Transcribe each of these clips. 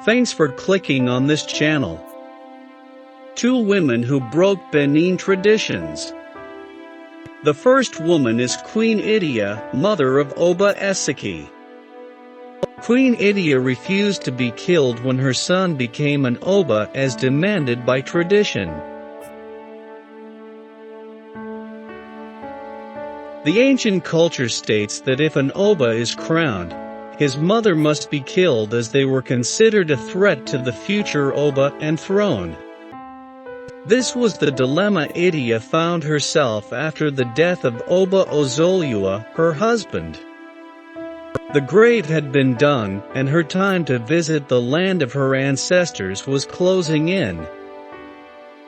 Thanks for clicking on this channel. Two women who broke Benin traditions. The first woman is Queen Idia, mother of Oba Esigie. Queen Idia refused to be killed when her son became an Oba as demanded by tradition. The ancient culture states that if an Oba is crowned, his mother must be killed as they were considered a threat to the future Oba and throne. This was the dilemma Idia found herself after the death of Oba Ozolua, her husband. The grave had been dug, and her time to visit the land of her ancestors was closing in.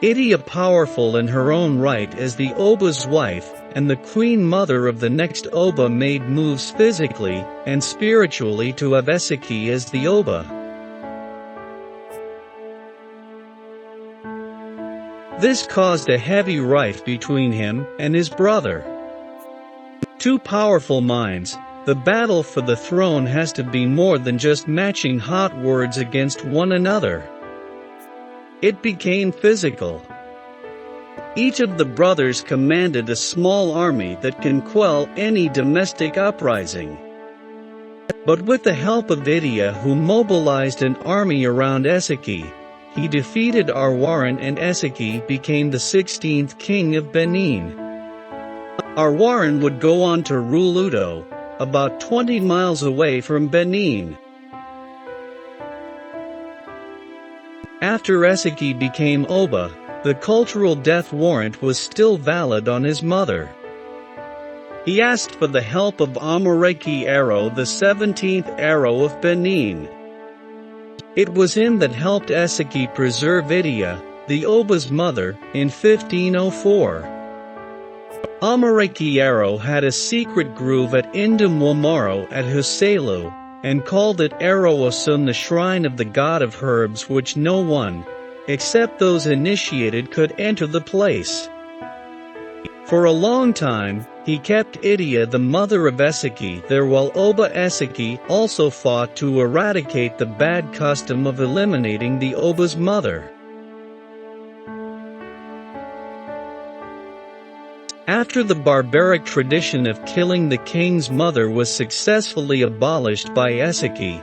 Idia, powerful in her own right as the Oba's wife, and the queen mother of the next Oba, made moves physically and spiritually to have Esigie as the Oba. This caused a heavy rift between him and his brother. Two powerful minds, the battle for the throne has to be more than just matching hot words against one another. It became physical. Each of the brothers commanded a small army that can quell any domestic uprising. But with the help of Idia, who mobilized an army around Esigie, he defeated Arwaran, and Esigie became the 16th king of Benin. Arwaran would go on to rule Udo, about 20 miles away from Benin. After Esigie became Oba, the cultural death warrant was still valid on his mother. He asked for the help of Okhuo-isẹ-ẹrọnmwọn, the 17th Aro of Benin. It was him that helped Esigie preserve Idia, the Oba's mother, in 1504. Okhuo-isẹ-ẹrọnmwọn had a secret grove at Indumwamaro at Huselu, and called it Aro-osun, the shrine of the god of herbs, which no one, except those initiated, could enter the place. For a long time, he kept Idia, the mother of Esigie, there, while Oba Esigie also fought to eradicate the bad custom of eliminating the Oba's mother. After the barbaric tradition of killing the king's mother was successfully abolished by Esigie,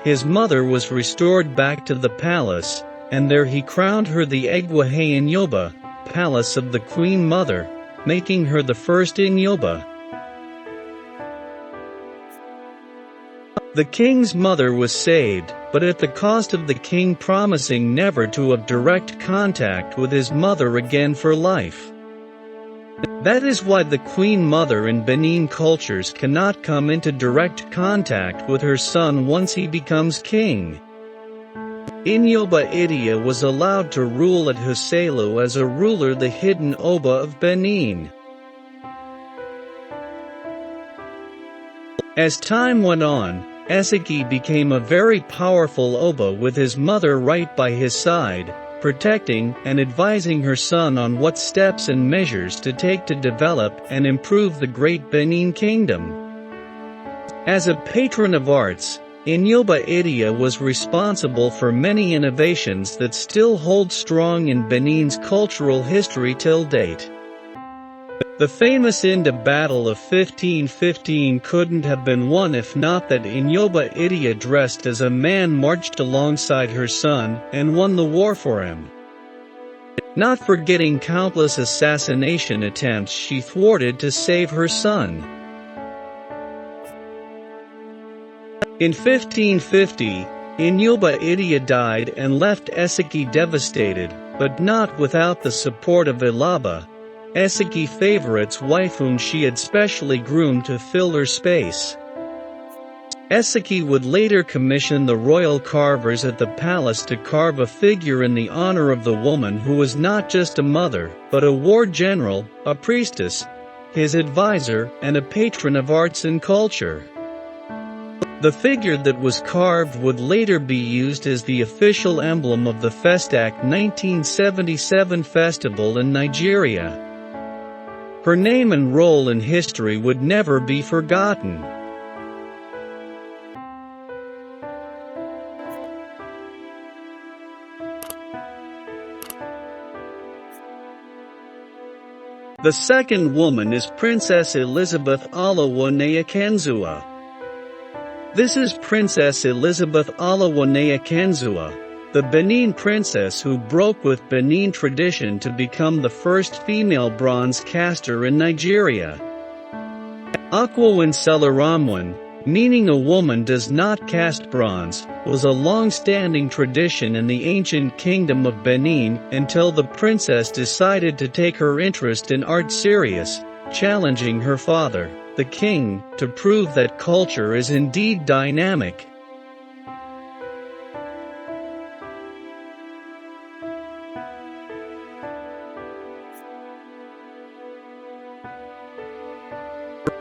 his mother was restored back to the palace, and there he crowned her the Okhuo-isẹ-ẹrọnmwọn, palace of the queen mother, making her the first Inyoba. The king's mother was saved, but at the cost of the king promising never to have direct contact with his mother again for life. That is why the queen mother in Benin cultures cannot come into direct contact with her son once he becomes king. Inyoba Idia was allowed to rule at Huselu as a ruler, the hidden Oba of Benin. As time went on, Esigie became a very powerful Oba with his mother right by his side, protecting and advising her son on what steps and measures to take to develop and improve the great Benin kingdom. As a patron of arts, Inyoba Idia was responsible for many innovations that still hold strong in Benin's cultural history till date. The famous Inda battle of 1515 couldn't have been won if not that Inyoba Idia, dressed as a man, marched alongside her son and won the war for him. Not forgetting countless assassination attempts she thwarted to save her son. In 1550, Inyoba Idia died and left Esigie devastated, but not without the support of Ilaba, Esigie favorite's wife, whom she had specially groomed to fill her space. Esigie would later commission the royal carvers at the palace to carve a figure in the honor of the woman who was not just a mother, but a war general, a priestess, his advisor, and a patron of arts and culture. The figure that was carved would later be used as the official emblem of the Festac 1977 festival in Nigeria. Her name and role in history would never be forgotten. The second woman is Princess Elizabeth Olowu Akenzua. This is Princess Elizabeth Olowu Akenzua, the Benin princess who broke with Benin tradition to become the first female bronze caster in Nigeria. Okhuo-isẹ-ẹrọnmwọn, meaning a woman does not cast bronze, was a long-standing tradition in the ancient kingdom of Benin until the princess decided to take her interest in art serious, challenging her father, the king, to prove that culture is indeed dynamic.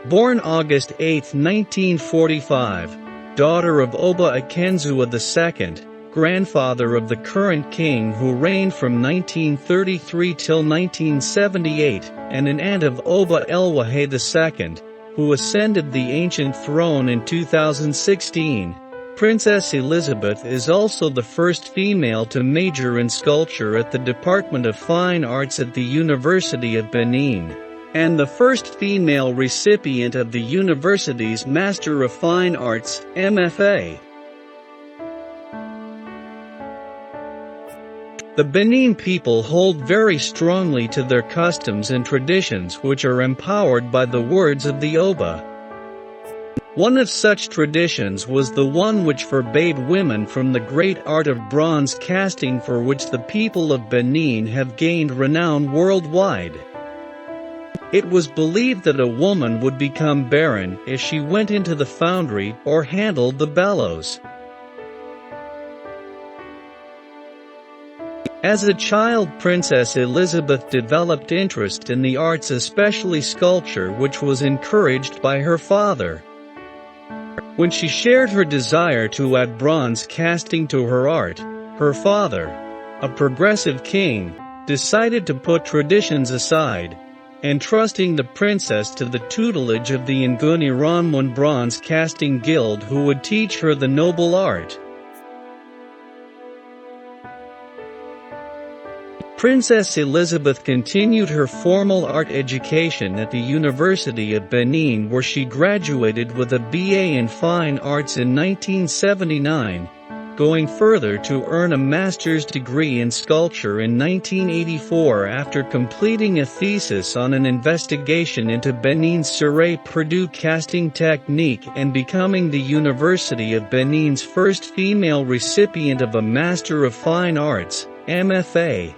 Born August 8, 1945, daughter of Oba Akenzua II, grandfather of the current king who reigned from 1933 till 1978, and an aunt of Oba Ozolua II, who ascended the ancient throne in 2016, Princess Elizabeth is also the first female to major in sculpture at the Department of Fine Arts at the University of Benin, and the first female recipient of the university's Master of Fine Arts, MFA. The Benin people hold very strongly to their customs and traditions which are empowered by the words of the Oba. One of such traditions was the one which forbade women from the great art of bronze casting for which the people of Benin have gained renown worldwide. It was believed that a woman would become barren if she went into the foundry or handled the bellows. As a child, Princess Elizabeth developed interest in the arts, especially sculpture, which was encouraged by her father. When she shared her desire to add bronze casting to her art, her father, a progressive king, decided to put traditions aside, entrusting the princess to the tutelage of the Okhuo-isẹ-ẹrọnmwọn Bronze Casting Guild, who would teach her the noble art. Princess Elizabeth continued her formal art education at the University of Benin, where she graduated with a BA in Fine Arts in 1979, going further to earn a master's degree in sculpture in 1984 after completing a thesis on an investigation into Benin's Purdue casting technique and becoming the University of Benin's first female recipient of a Master of Fine Arts, MFA.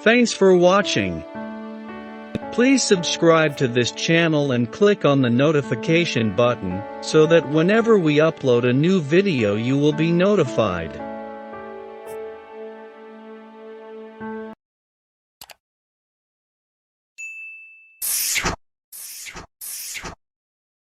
Thanks for watching. Please subscribe to this channel and click on the notification button so that whenever we upload a new video you will be notified.